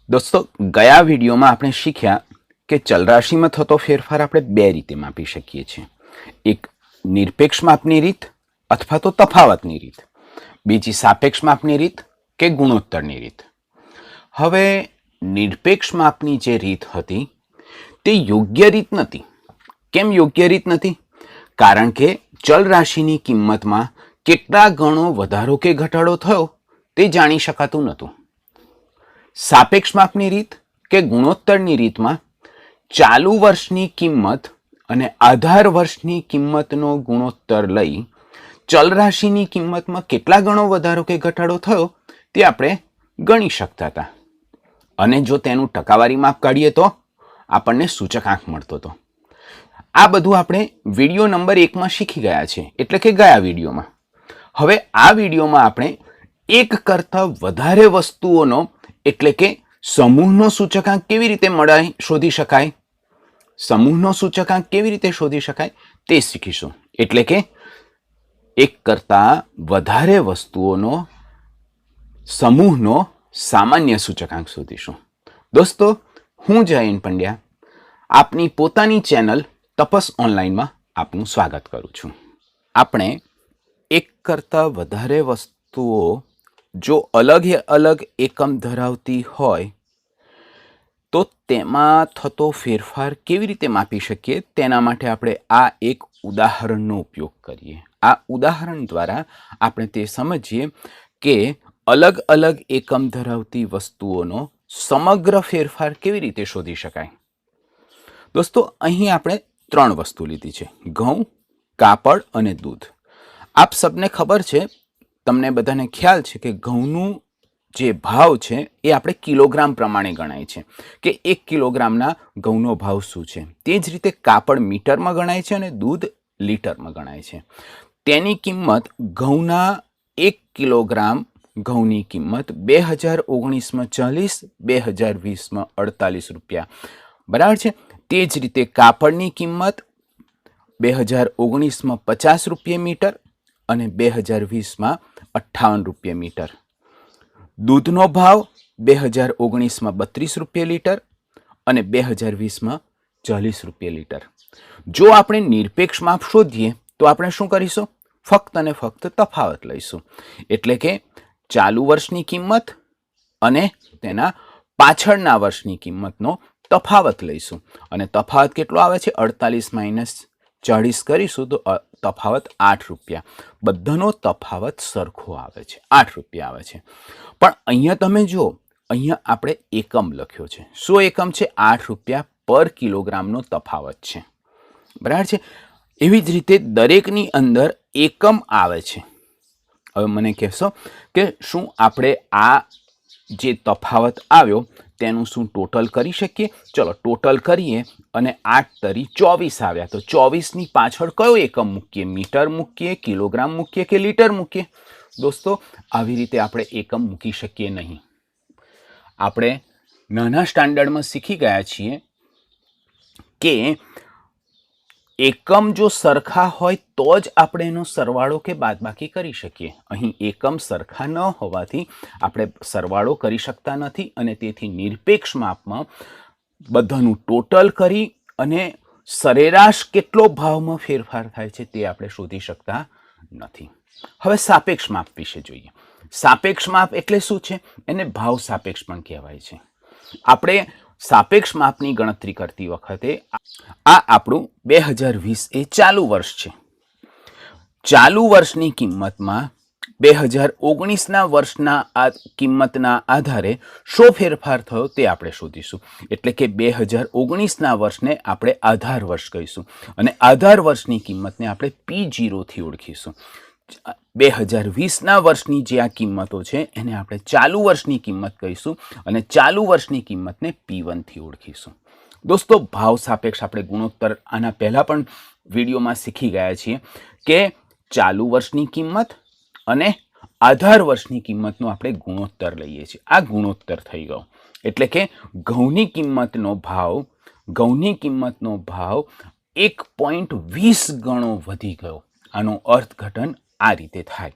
दोस्तों गया वीडियो में आपने शीख्या कि चल राशि में थतो फेरफार આપણે બે રીતે માપી શકીએ છીએ। એક નિરપેક્ષ માપની રીત અથવા તો તફાવતની રીત, બીજી સાપેક્ષ માપની રીત કે ગુણોત્તરની રીત। હવે નિરપેક્ષ માપની જે રીત હતી તે યોગ્ય રીત નથી। કેમ યોગ્ય રીત નથી? કારણ કે ચલ રાશિની કિંમતમાં કેટલા ગણો વધારો કે ઘટાડો થયો તે જાણી શકાતું નહોતું। सापेक्ष मापनी रीत के गुणोत्तरनी रीतमां चालू वर्षनी किंमत अने आधार वर्षनी किंमतनो गुणोत्तर लई चल राशिनी किंमतमां केटला गणो वधारो के घटाडो थयो ते आपणे गणी शकता हता। अने जो तेनुं टकावारी माप काढीए तो आपणने सूचकांक मळतो हतो। आ बधुं आपणे विडियो नंबर 1 मां शीखी गया छे, एटले के गया विडियोमां। हवे आ विडियोमां आपणे एक करता वधारे वस्तुओनो એટલે કે સમૂહનો સૂચકાંક કેવી રીતે શોધી શકાય, સમૂહનો સૂચકાંક કેવી રીતે શોધી શકાય તે શીખીશું। એટલે કે એક કરતા વધારે વસ્તુઓનો સમૂહનો સામાન્ય સૂચકાંક શોધીશું। દોસ્તો, હું જયંત પંડ્યા આપની પોતાની ચેનલ તપસ ઓનલાઈનમાં આપનું સ્વાગત કરું છું। આપણે એક કરતા વધારે વસ્તુઓ जो अलग अलग एकम धरावती होय तो तेमां थतो फेरफार केवी रीते मापी शकीए तेना माटे आपणे आ एक उदाहरणनो उपयोग करीए। आ उदाहरण द्वारा आपणे ते समजीए के अलग अलग एकम धरावती वस्तुओनो समग्र फेरफार केवी रीते शोधी शकाय। दोस्तों, અહીં આપણે ત્રણ વસ્તુ લીધી છે, ઘઉં, કાપડ અને દૂધ। આપ સબને ખબર છે, તમને બધાને ખ્યાલ છે કે ઘઉંનું જે ભાવ છે એ આપણે કિલોગ્રામ પ્રમાણે ગણાય છે કે 1 કિલોગ્રામના ઘઉંનો ભાવ શું છે। તે જ રીતે કાપડ મીટરમાં ગણાય છે અને દૂધ લીટરમાં ગણાય છે। તેની કિંમત ઘઉંના 1 કિલોગ્રામ ઘઉંની કિંમત 2019માં 40, 2020માં 48 રૂપિયા બરાબર છે। તે જ રીતે કાપડની કિંમત 2019માં 50 રૂપિયા મીટર અને 2020માં 58 રૂપિયા મીટર। દૂધનો ભાવ 2019માં 32 રૂપિયા લીટર અને 2020માં 40 રૂપિયા લીટર। જો આપણે નિરપેક્ષ માપ શોધીએ તો આપણે શું કરીશું? ફક્ત અને ફક્ત તફાવત લઈશું। એટલે કે ચાલુ વર્ષની કિંમત અને તેના પાછળના વર્ષની કિંમતનો તફાવત લઈશું અને તફાવત કેટલો આવે છે? 48 - 40 કરીશું તો તફાવત 8 રૂપિયા। બધાનો તફાવત સરખો આવે છે, 8 રૂપિયા આવે છે। પણ અહીંયા તમે જુઓ, અહીંયા આપણે એકમ લખ્યો છે। શું એકમ છે? 8 રૂપિયા પર કિલોગ્રામનો તફાવત છે, બરાબર છે। એવી જ રીતે દરેકની અંદર એકમ આવે છે। હવે મને કહેશો કે શું આપણે આ જે તફાવત આવ્યો તેનું શું ટોટલ કરી શકીએ? ચલો ટોટલ કરીએ અને 8 તરી 24 આવ્યા તો 24ની પાછળ કયો એકમ મૂકીએ? મીટર મૂકીએ, કિલોગ્રામ મૂકીએ કે લીટર મૂકીએ? દોસ્તો, આવી રીતે આપણે એકમ મૂકી શકીએ નહીં। આપણે નાના સ્ટાન્ડર્ડમાં શીખી ગયા છીએ કે એકમ જો સરખા હોય તો જ આપણે એનો સરવાળો કે બાદબાકી કરી શકીએ। અહીં એકમ સરખા ન હોવાથી આપણે સરવાળો કરી શકતા નથી અને તેથી નિરપેક્ષ માપમાં બધાનું ટોટલ કરી અને સરેરાશ કેટલો ભાવમાં ફેરફાર થાય છે તે આપણે શોધી શકતા નથી। હવે સાપેક્ષ માપ વિશે જોઈએ। સાપેક્ષ માપ એટલે શું છે? એને ભાવ સાપેક્ષ પણ કહેવાય છે। આપણે સાપેક્ષ માપની ગણતરી કરતી વખતે આ આપણું 2020 એ ચાલુ વર્ષ છે। ચાલુ વર્ષની કિંમતમાં 2019ના વર્ષના આ કિંમતના આધારે શો ફેરફાર થયો તે આપણે શોધીશું। એટલે કે 2019ના વર્ષને આપણે આધાર વર્ષ કહીશું અને આધાર વર્ષની કિંમતને આપણે P0 થી ઓળખીશું। 2020ના વર્ષની જે આ કિંમતો છે એને આપણે ચાલુ વર્ષની કિંમત કહીશું અને ચાલુ વર્ષની કિંમતને P1 થી ઓળખીશું। દોસ્તો, ભાવ સાપેક્ષ આપણે ગુણોત્તર આના પહેલા પણ વિડીયોમાં શીખી ગયા છીએ કે ચાલુ વર્ષની કિંમત અને આધાર વર્ષની કિંમતનો આપણે ગુણોત્તર લઈએ છીએ। આ ગુણોત્તર થઈ ગયો એટલે કે ઘઉંની કિંમતનો ભાવ 1.20 ગણો વધી ગયો। આનો અર્થઘટન આ રીતે થાય।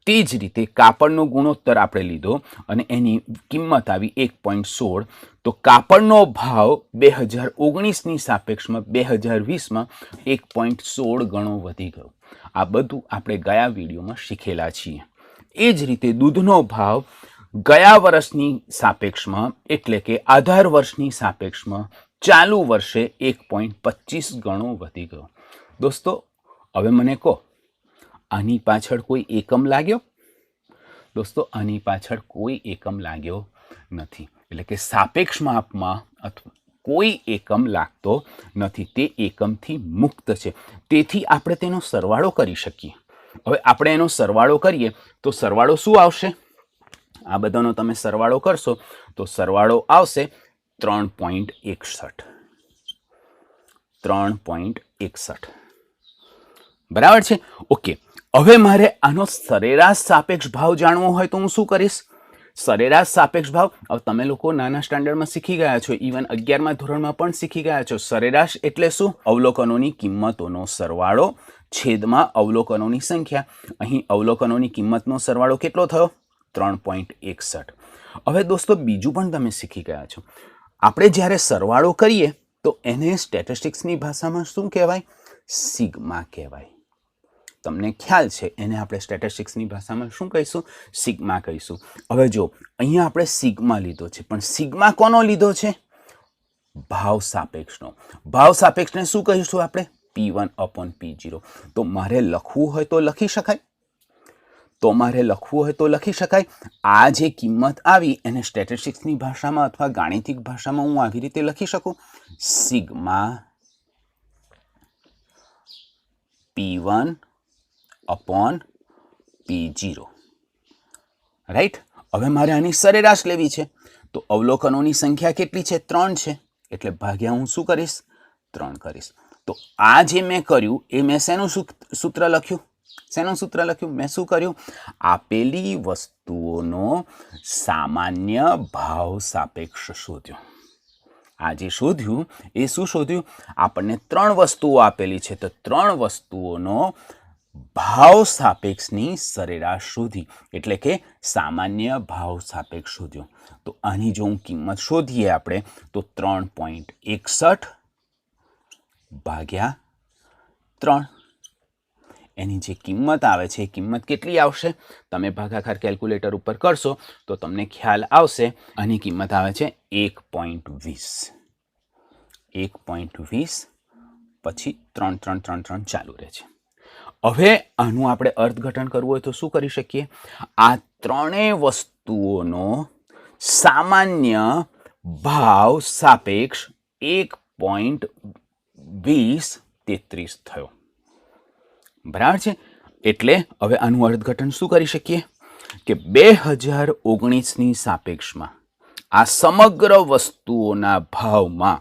તે જ રીતે કાપડનો ગુણોત્તર આપણે લીધો અને એની કિંમત આવી 1.16. તો કાપડનો ભાવ 2019ની સાપેક્ષમાં 2020માં 1.16 ગણો વધી ગયો. આ બધું આપણે ગયા વિડીયોમાં શીખેલા છીએ. એ જ રીતે દૂધનો ભાવ ગયા વર્ષની સાપેક્ષમાં એટલે કે આધાર વર્ષની સાપેક્ષમાં ચાલુ વર્ષે 1.25 ગણો વધી ગયો. દોસ્તો, હવે મને કહો, આની પાછળ કોઈ એકમ લાગ્યો? દોસ્તો, આની પાછળ કોઈ એકમ લાગ્યો નથી. એટલે કે સાપેક્ષ માપમાં અથવા કોઈ એકમ લાગતો નથી. તે એકમથી મુક્ત છે. તેથી આપણે તેનો સરવાળો કરી શકીએ. હવે આપણે એનો સરવાળો કરીએ તો સરવાળો શું આવશે? આ બધાનો તમે સરવાળો કરશો તો સરવાળો આવશે 3.61. 3.61. બરાબર છે? ઓકે. હવે મારે આનો સરેરાશ સાપેક્ષ ભાવ જાણવો હોય તો હું શું કરીશ? સરેરાશ સાપેક્ષ ભાવ હવે તમે લોકો નાના સ્ટાન્ડર્ડમાં શીખી ગયા છો, ઇવન 11મા ધોરણમાં પણ શીખી ગયા છો. સરેરાશ એટલે શું? અવલોકનોની કિંમતોનો સરવાળો છેદમાં અવલોકનોની સંખ્યા. અહીં અવલોકનોની કિંમતનો સરવાળો કેટલો થયો? 3.61. હવે દોસ્તો, બીજું પણ તમે શીખી ગયા છો. આપણે જ્યારે સરવાળો કરીએ તો એને સ્ટેટિસ્ટિક્સની ભાષામાં શું કહેવાય? સિગ્મા કહેવાય. તમને ખ્યાલ છે, એને આપણે સ્ટેટિસ્ટિક્સની ભાષામાં શું કહીશું? સિગ્મા કહીશું. હવે જો અહીંયા આપણે સિગ્મા લીધો છે, પણ સિગ્મા કોનો લીધો છે? ભાવ સાપેક્ષનો. ભાવ સાપેક્ષને શું કહીશું આપણે? P1/P0. તો મારે લખવું હોય તો લખી શકાય. આ જે કિંમત આવી એને સ્ટેટિસ્ટિક્સની ભાષામાં અથવા ગાણિતિક ભાષામાં હું આવી રીતે લખી શકું. Sigma P1/P0. રાઈટ? હવે મારે આની સરેરાશ લેવી છે. તો અવલોકનોની સંખ્યા કેટલી છે? 3 છે. એટલે ભાગ્યા હું શું કરીશ? 3 કરીશ. તો આ જે મેં કર્યું એ મેં શેનું સૂત્ર લખ્યું? મેં શું કર્યું? આપેલી વસ્તુઓનો સામાન્ય ભાવ સાપેક્ષ શોધ્યો. આ જે શોધ્યું એ શું શોધ્યું? આપણને 3 વસ્તુઓ આપેલી છે, તો 3 વસ્તુઓનો ભાવ સાપેક્ષની સરેરાશ શોધી, એટલે કે સામાન્ય ભાવ સાપેક્ષ શોધ્યો. તો આની જો હું કિંમત શોધીએ આપણે તો 3.61 ભાગ્યા 3. એની જે કિંમત આવે છે એ કિંમત કેટલી આવશે? તમે ભાગાકાર કેલ્ક્યુલેટર ઉપર કરશો તો તમને ખ્યાલ આવશે. આની કિંમત આવે છે 1.20. 1.20 પછી 3 3 3 3 ચાલુ રહે છે. હવે આનું આપણે અર્થઘટન કરવું હોય તો શું કરી શકીએ? આ ત્રણેય વસ્તુઓનો સામાન્ય ભાવ સાપેક્ષ 1.2033 થયો. બરાબર છે? એટલે હવે આનું અર્થઘટન શું કરી શકીએ કે 2019ની સાપેક્ષમાં આ સમગ્ર વસ્તુઓના ભાવમાં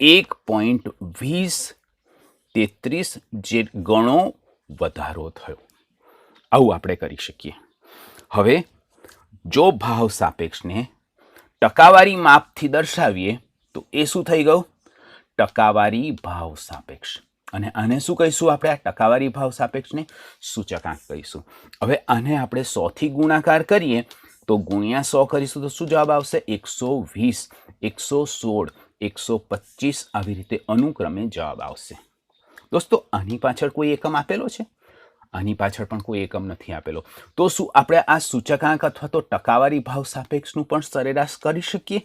1.2033 જે ગણો વધારો થયો. આવું આપણે કરી શકીએ. હવે જો ભાવ સાપેક્ષને ટકાવારી માપથી દર્શાવીએ તો એ શું થઈ ગયું? ટકાવારી ભાવ સાપેક્ષ. અને આને શું કહીશું આપણે? આ ટકાવારી ભાવ સાપેક્ષને સૂચકાંક કહીશું. હવે આને આપણે 100 થી ગુણાકાર કરીએ તો ગુણ્યા 100 કરીશું તો શું જવાબ આવશે? 120, 116, 125 આવી રીતે અનુક્રમે જવાબ આવશે. દોસ્તો, આની પાછળ કોઈ એકમ આપેલો છે? આની પાછળ પણ કોઈ એકમ નથી આપેલો. તો શું આપણે આ સૂચકાંક અથવા તો ટકાવારી ભાવ સાપેક્ષનું પણ સરેરાશ કરી શકીએ?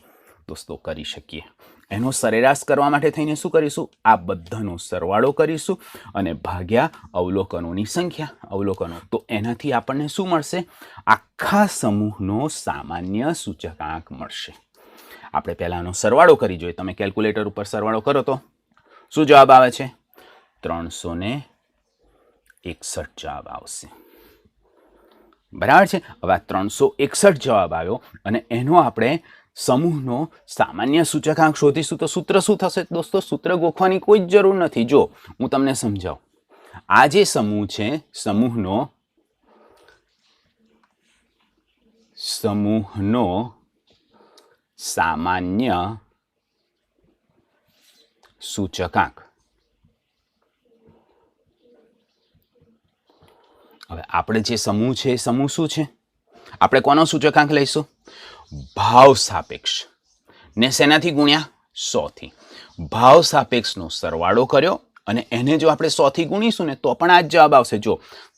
દોસ્તો, કરી શકીએ. એનો સરેરાશ કરવા માટે થઈને શું કરીશું? આ બધાનો સરવાળો કરીશું અને ભાગ્યા અવલોકનોની સંખ્યા. અવલોકનો તો એનાથી આપણને શું મળશે? આખા સમૂહનો સામાન્ય સૂચકાંક મળશે. આપણે પહેલાનો સરવાળો કરી જોઈએ. તમે કેલ્ક્યુલેટર ઉપર સરવાળો કરો તો શું જવાબ આવે છે? 361 જવાબ આવશે. બરાબર છે? હવે આ 361 જવાબ આવ્યો અને એનો આપણે સમૂહનો સામાન્ય સૂચકાંક શોધીશું તો સૂત્ર શું થશે? દોસ્તો, સૂત્ર ગોખવાની કોઈ જ જરૂર નથી. જો હું તમને સમજાવું. આ જે સમૂહ છે, સમૂહનો સામાન્ય સૂચકાંક. હવે આપણે જે સમૂહ છે એ સમૂહ શું છે? આપણે કોનો સૂચકાંક લઈશું? ભાવ સાપેક્ષ ને શેનાથી ગુણ્યા? 100 થી. ભાવ સાપેક્ષનો સરવાળો કર્યો અને એને જો આપણે 100 થી ગુણીશું ને તો પણ આ જ જવાબ આવશે. જો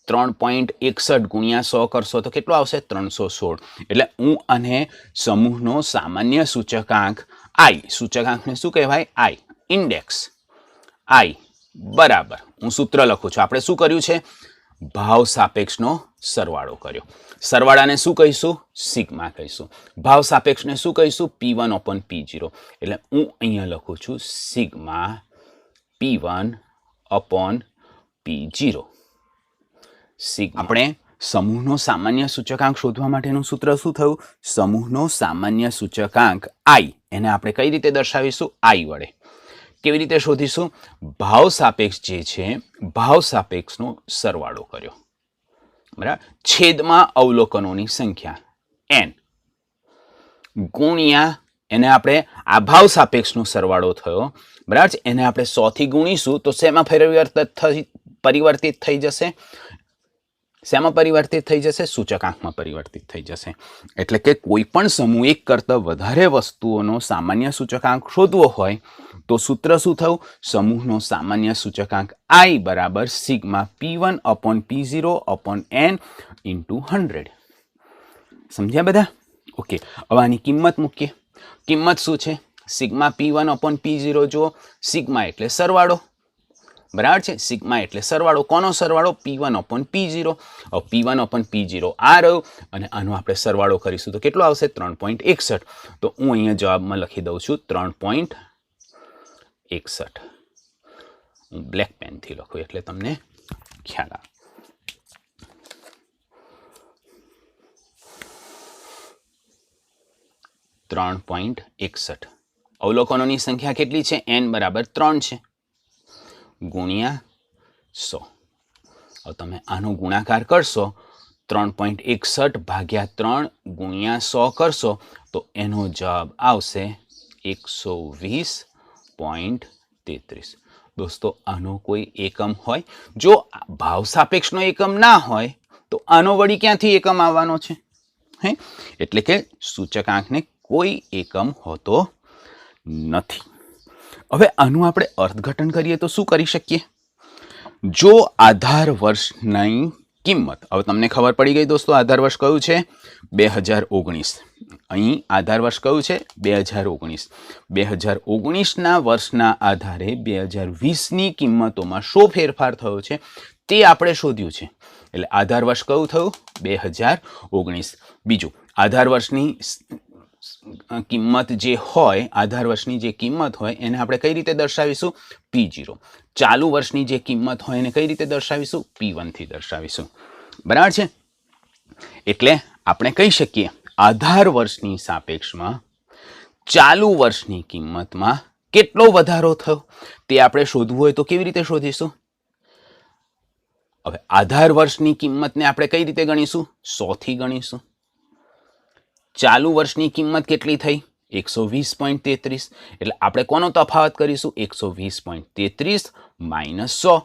3.61 ગુણ્યા 100 કરશો તો કેટલો આવશે? 316. એટલે હું અને સમૂહનો સામાન્ય સૂચકાંક I, સૂચકાંકને શું કહેવાય? I, ઇન્ડેક્સ I બરાબર, હું સૂત્ર લખું છું. આપણે શું કર્યું છે? ભાવ સાપેક્ષનો સરવાળો કર્યો. સરવાળાને શું કહીશું? સિગ્મા કહીશું. ભાવ સાપેક્ષને શું કહીશું? P1 upon P0. એટલે હું અહીંયા લખું છું સિગ્મા P1 upon P0. આપણે સમૂહનો સામાન્ય સૂચકાંક શોધવા માટેનું સૂત્ર શું થયું? સમૂહનો સામાન્ય સૂચકાંક I, એને આપણે કઈ રીતે દર્શાવીશું? I વડે. કેવી રીતે શોધીશું? ભાવ સાપેક્ષ જે છે, ભાવ સાપેક્ષનો સરવાળો કર્યો, બરાબર, છેદમાં અવલોકનોની સંખ્યા n ગુણ્યા એને આપણે આ ભાવ સાપેક્ષનો સરવાળો થયો, બરાબર છે, એને આપણે 100 થી ગુણીશું તો શેમાં પરિવર્તિત થઈ જશે? શેમાં પરિવર્તિત થઈ જશે? સૂચકાંકમાં પરિવર્તિત થઈ જશે. એટલે કે કોઈ પણ સમૂહ એક કરતાં વધારે વસ્તુઓનો સામાન્ય સૂચકાંક શોધવો હોય તો સૂત્ર શું થયું? સમૂહનો સામાન્ય સૂચકાંક I બરાબર sigma P1 upon P0 upon n into 100. સમજ્યા બધા? ઓકે, હવે આની કિંમત મૂકીએ. કિંમત શું છે? Sigma P1 upon P0. જો સિગ્મા એટલે સરવાળો, બરાબર છે, સિગ્મા એટલે સરવાળો. કોનો સરવાળો? P1 upon P0. P1 upon P0 આ રહ્યું અને આનો આપણે સરવાળો કરીશું તો કેટલો આવશે? 3.61. તો હું અહીંયા જવાબમાં લખી દઉં છું 3.61. હું બ્લેક પેનથી લખું એટલે તમને ખ્યાલ આવે. .61 અવલોકનોની સંખ્યા કેટલી છે? n બરાબર 3 છે ગુણ્યા 100. હવે તમે આનો ગુણાકાર કરશો 3.61 ભાગ્યા 3 ગુણ્યા 100 કરશો તો એનો જવાબ આવશે 120.33. દોસ્તો આનો કોઈ એકમ હોય? જો ભાવ સાપેક્ષનો એકમ ના હોય તો આનો વળી ક્યાંથી એકમ આવવાનો છે? હે, એટલે કે સૂચકાંકને કોઈ એકમ હોતો નથી. હવે આનું આપણે અર્થઘટન કરીએ તો શું કરી શકીએ? જો આધાર વર્ષની કિંમત, હવે તમને ખબર પડી ગઈ દોસ્તો આધાર વર્ષ કયું છે? 2019. અહીં આધાર વર્ષ કયું છે? 2019. 2019ના વર્ષના આધારે 2020ની કિંમતોમાં શો ફેરફાર થયો છે તે આપણે શોધ્યું છે. એટલે આધાર વર્ષ કયું થયું? 2019. બીજું, આધાર વર્ષની કિંમત જે હોય, આધાર વર્ષની જે કિંમત હોય એને આપણે કઈ રીતે દર્શાવીશું? P0. ચાલુ વર્ષની જે કિંમત હોય એને કઈ રીતે દર્શાવીશું? P1 થી દર્શાવીશું, બરાબર છે. એટલે આપણે કહી શકીએ આધાર વર્ષની સાપેક્ષમાં ચાલુ વર્ષની કિંમતમાં કેટલો વધારો થયો તે આપણે શોધવું હોય તો કેવી રીતે શોધીશું? હવે આધાર વર્ષની કિંમતને આપણે કઈ રીતે ગણીશું? 100 થી ગણીશું. ચાલુ વર્ષની કિંમત કેટલી થઈ? 120.33. એટલે આપણે કોનો તફાવત કરીશું? 120.33 માઇનસ 100.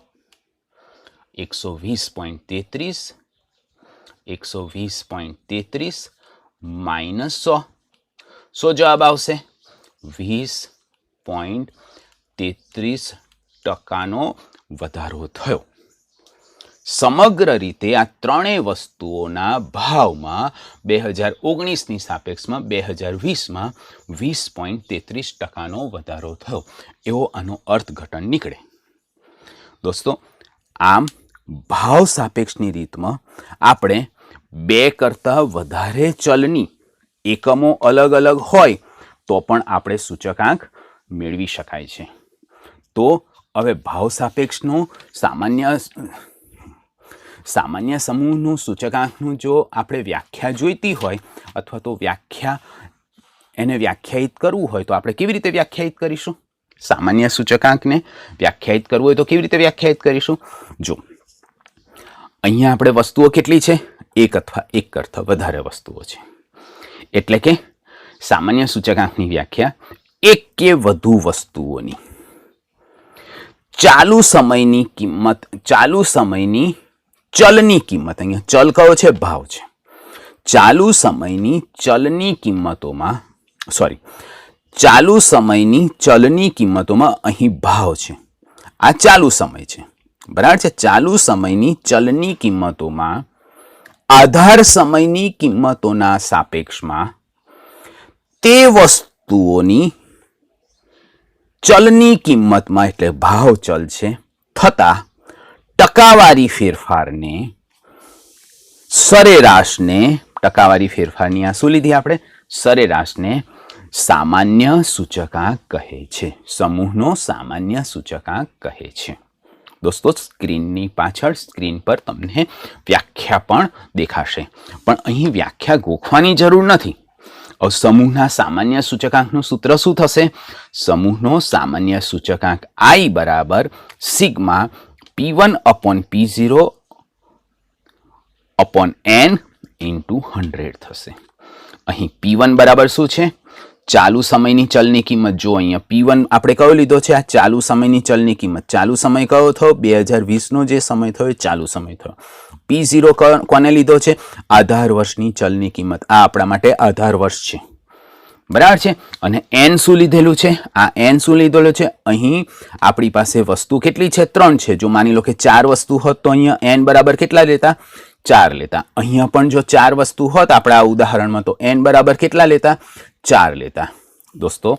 120.33 માઇનસ 100. શું જવાબ આવશે? 20.33% વધારો થયો. સમગ્ર રીતે આ ત્રણેય વસ્તુઓના ભાવમાં 2019ની સાપેક્ષમાં 2020માં 20.33% વધારો થયો એવો આનો અર્થઘટન નીકળે. દોસ્તો, આમ ભાવ સાપેક્ષની રીતમાં આપણે બે કરતાં વધારે ચલની એકમો અલગ અલગ હોય તો પણ આપણે સૂચકાંક મેળવી શકાય છે. તો હવે ભાવ સાપેક્ષનો સામાન્ય સમૂહનું સૂચકાંકનું જો આપણે વ્યાખ્યા જોઈતી હોય અથવા તો એને વ્યાખ્યાયિત કરવું હોય તો આપણે કેવી રીતે વ્યાખ્યાયિત કરીશું? સામાન્ય સૂચકાંકને વ્યાખ્યાયિત કરવું હોય તો કેવી રીતે વ્યાખ્યાયિત કરીશું? જો અહીંયા આપણે વસ્તુઓ કેટલી છે? એક અથવા એક કરતાં વધારે વસ્તુઓ છે. એટલે કે સામાન્ય સૂચકાંકની વ્યાખ્યા એક કે વધુ વસ્તુઓની ચાલુ સમયની ચલની કિંમત, અહીંયા ચલ કયો છે? ભાવ છે. ચાલુ સમયની ચલની કિંમતોમાં ચાલુ સમયની ચલની કિંમતોમાં અહીં ભાવ છે. આ ચાલુ સમય છે, બરાબર છે. ચાલુ સમયની ચલની કિંમતોમાં આધાર સમયની કિંમતોના સાપેક્ષમાં તે વસ્તુઓની ચલની કિંમતમાં, એટલે ભાવ ચલ છે, થતા ટકાવારી ફેરફારને, સરેરાશને, ટકાવારી ફેરફારની આ શું લીધી આપણે? સરેરાશને સામાન્ય સૂચકાંક કહે છે. સમૂહનો સામાન્ય સૂચકાંક કહે છે. દોસ્તો, સ્ક્રીનની પાછળ, સ્ક્રીન પર તમને વ્યાખ્યા પણ દેખાશે, પણ અહીં વ્યાખ્યા ગોખવાની જરૂર નથી. સમૂહના સામાન્ય સૂચકાંકનું સૂત્ર શું થશે? સમૂહનો સામાન્ય સૂચકાંક I બરાબર sigma P1 upon P0 upon N into 100 થશે. અહીં P1 બરાબર શું છે? ચાલુ સમયની ચલની કિંમત. જો અહીંયા P1 આપણે કયો લીધો છે? આ ચાલુ સમયની ચલની કિંમત. ચાલુ સમય કયો થયો? 2020નો જે સમય થયો એ ચાલુ સમય થયો. P0 કોને લીધો છે? આધાર વર્ષની ચલની કિંમત. આ આપણા માટે આધાર વર્ષ છે, બરાબર છે. અને N શું લીધેલું છે? આ N શું લીધેલું છે? અહીં આપણી પાસે વસ્તુ કેટલી છે? 3 છે. જો માની લો કે 4 વસ્તુ હોત તો અહીંયા N બરાબર કેટલા લેતા? 4 લેતા. અહીંયા પણ જો 4 વસ્તુ હોત આપણા ઉદાહરણમાં તો N બરાબર કેટલા લેતા? 4 લેતા. દોસ્તો,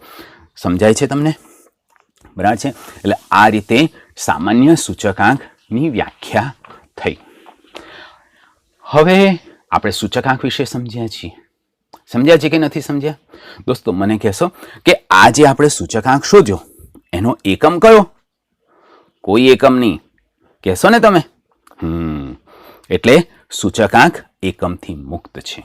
સમજાય છે તમને? બરાબર છે. એટલે આ રીતે સામાન્ય સૂચકાંકની વ્યાખ્યા થઈ. હવે આપણે સૂચકાંક વિશે સમજ્યા છીએ. સમજ્યા છે કે નથી સમજ્યા? દોસ્તો, મને કહેશો કે આ જે આપણે સૂચકાંક શોધ્યો એનો એકમ કયો? કોઈ એકમ નહીં. કહેશો ને તમે? એટલે સૂચકાંક એકમથી મુક્ત છે.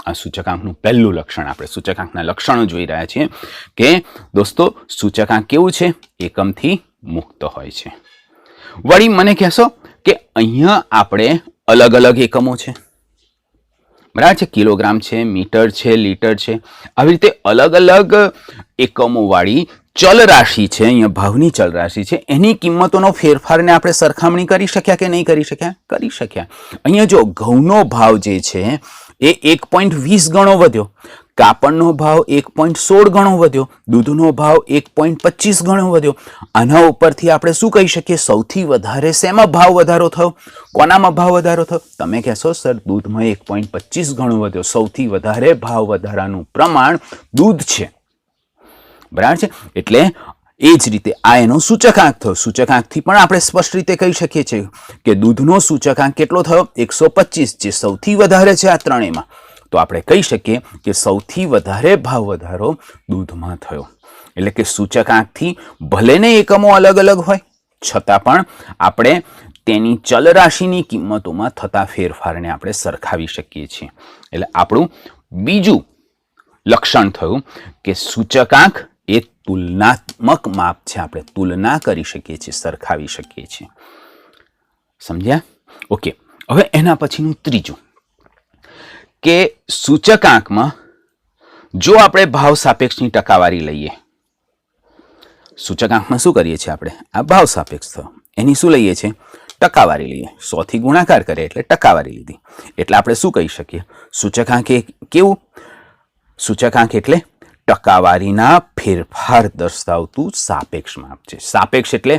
આ સૂચકાંકનું પહેલું લક્ષણ. આપણે સૂચકાંકના લક્ષણો જોઈ રહ્યા છીએ કે દોસ્તો, સૂચકાંક કેવું છે? એકમથી મુક્ત હોય છે. વળી મને કહેશો કે અહીંયા આપણે અલગ અલગ એકમો છે, બરાબર છે. કિલોગ્રામ છે, મીટર છે, લીટર છે, આવી રીતે અલગ અલગ એકમો વાળી ચલ રાશિ છે, અહીંયા ભાવની ચલ રાશિ છે, એની કિંમતોનો ફેરફારને આપણે સરખામણી કરી શક્યા કે નહીં કરી શક્યા? કરી શક્યા. અહીંયા જો ઘઉંનો ભાવ જે છે એ 1.20 ગણો વધ્યો, કાપડનો ભાવ 1.16 ગણો વધ્યો, દૂધનો ભાવ 1.25 ગણો વધ્યો. આના ઉપરથી આપણે શું કહી શકીએ? સૌથી વધારે શેમાં ભાવ વધારો થયો? કોનામાં ભાવ વધારો થયો? તમે કહેશો સર દૂધમાં 1.25 ગણો વધ્યો. સૌથી વધારે ભાવ વધારાનું પ્રમાણ દૂધ છે, બરાબર છે. એટલે એ જ રીતે આ એનો સૂચકાંક થયો. સૂચકાંકથી પણ આપણે સ્પષ્ટ રીતે કહી શકીએ છીએ કે દૂધનો સૂચકાંક કેટલો થયો? 125, જે સૌથી વધારે છે આ ત્રણેયમાં. તો આપણે કહી શકીએ કે સૌથી વધારે ભાવ વધારો દૂધમાં થયો. એટલે કે સૂચકાંકથી ભલે ને એકમો અલગ અલગ હોય છતાં પણ આપણે તેની ચલ રાશિની કિંમતોમાં થતા ફેરફારને આપણે સરખાવી શકીએ છીએ. એટલે આપણું બીજું લક્ષણ થયું કે સૂચકાંક એ તુલનાત્મક માપ છે. આપણે તુલના કરી શકીએ છીએ, સરખાવી શકીએ છીએ. સમજ્યા? ઓકે. હવે એના પછીનું ત્રીજું કે સૂચકાંકમાં જો આપણે ભાવ સાપેક્ષની ટકાવારી લઈએ, સૂચકાંકમાં શું કરીએ છીએ આપણે? આ ભાવ સાપેક્ષ થયો, એની શું લઈએ છીએ? ટકાવારી લઈએ. 100 થી ગુણાકાર કરીએ એટલે ટકાવારી લીધી. એટલે આપણે શું કહી શકીએ? સૂચકાંક એ કેવું? સૂચકાંક એટલે ટકાવારીના ફેરફાર દર્શાવતું સાપેક્ષ માપ છે. સાપેક્ષ એટલે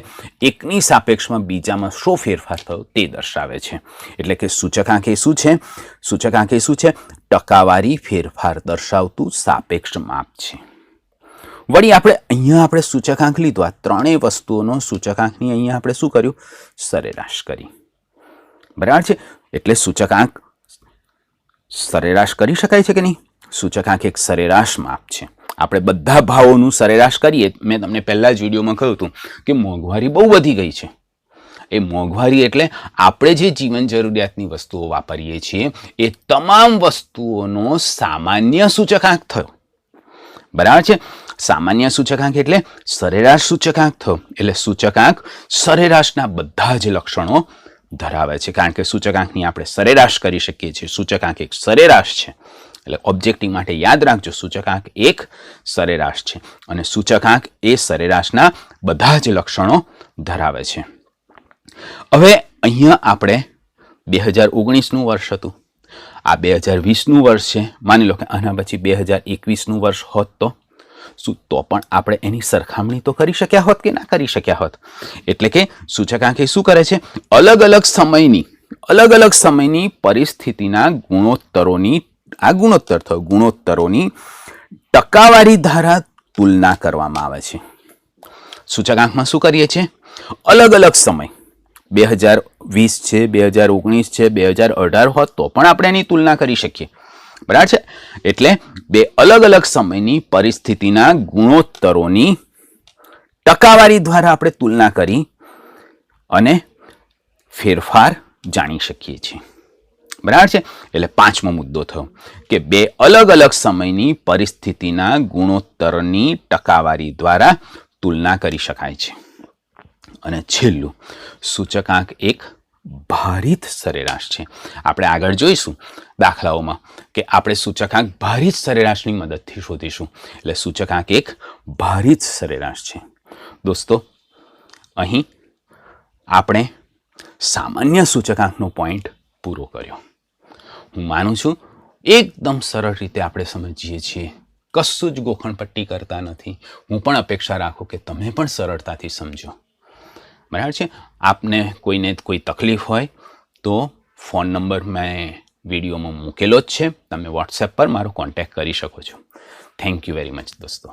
એકની સાપેક્ષમાં બીજામાં શો ફેરફાર થયો તે દર્શાવે છે. એટલે કે સૂચકાંક એ શું છે? સૂચકાંક એ શું છે? ટકાવારી ફેરફાર દર્શાવતું સાપેક્ષ માપ છે. વળી આપણે સૂચકાંક લીધો. આ ત્રણેય વસ્તુઓનો સૂચકાંકની અહીંયા આપણે શું કર્યું? સરેરાશ કરી, બરાબર છે. એટલે સૂચકાંક સરેરાશ કરી શકાય છે કે નહીં? સૂચકાંક એક સરેરાશ માપ છે. આપણે બધા ભાવોનું સરેરાશ કરીએ. મેં તમને પહેલા જ વિડીયોમાં કહ્યું હતું કે મોંઘવારી બહુ વધી ગઈ છે. એ મોંઘવારી એટલે આપણે જે જીવન જરૂરિયાતની વસ્તુઓ વાપરીએ છીએ એ તમામ વસ્તુઓનો સામાન્ય સૂચકાંક થયો, બરાબર છે. સામાન્ય સૂચકાંક એટલે સરેરાશ સૂચકાંક થયો. એટલે સૂચકાંક સરેરાશના બધા જ લક્ષણો ધરાવે છે. કારણ કે સૂચકાંકની આપણે સરેરાશ કરી શકીએ છીએ. સૂચકાંક એક સરેરાશ છે. એટલે ઓબ્જેક્ટિવ માટે યાદ રાખજો, સૂચકાંક એક સરેરાશ છે અને સૂચકાંક એ સરેરાશના બધા જ લક્ષણો ધરાવે છે. હવે અહીંયા આપણે 2019નું વર્ષ હતું, આ 2020નું વર્ષ છે. માની લો કે આના પછી 2021નું વર્ષ હોત તો શું તો પણ આપણે એની સરખામણી તો કરી શક્યા હોત કે ના કરી શક્યા હોત? એટલે કે સૂચકાંક એ શું કરે છે? અલગ અલગ સમયની પરિસ્થિતિના ગુણોત્તરોની, આ ગુણોત્તર થયો, ગુણોત્તરોની ટકાવારી દ્વારા તુલના કરવામાં આવે છે. સૂચકાંકમાં શું કરીએ છીએ? અલગ અલગ સમય 2020 છે, 2019 છે, 2018 હોત તો પણ આપણે એની તુલના કરી શકીએ. બરાબર છે? એટલે બે અલગ અલગ સમયની પરિસ્થિતિના ગુણોત્તરોની ટકાવારી દ્વારા આપણે તુલના કરી અને ફેરફાર જાણી શકીએ છીએ. બરાબર છે? એટલે પાંચમો મુદ્દો થયો કે બે અલગ અલગ સમયની પરિસ્થિતિના ગુણોત્તરની ટકાવારી દ્વારા તુલના કરી શકાય છે. અને છેલ્લું, સૂચકાંક એક ભારિત સરેરાશ છે. આપણે આગળ જોઈશું દાખલાઓમાં કે આપણે સૂચકાંક ભારિત સરેરાશની મદદથી શોધીશું. એટલે સૂચકાંક એક ભારિત સરેરાશ છે. દોસ્તો, અહીં આપણે સામાન્ય સૂચકાંકનો પોઈન્ટ પૂરો કર્યો. હું માનું છું એકદમ સરળ રીતે આપણે સમજીએ છીએ, કશું જ ગોખણપટ્ટી કરતા નથી. હું પણ અપેક્ષા રાખું કે તમે પણ સરળતાથી સમજો. બરાબર છે? આપને કોઈને કોઈ તકલીફ હોય તો ફોન નંબર મેં વિડીયોમાં મૂકેલો જ છે, તમે વોટ્સએપ પર મારો કોન્ટેક્ટ કરી શકો છો. થેન્ક યુ વેરી મચ દોસ્તો.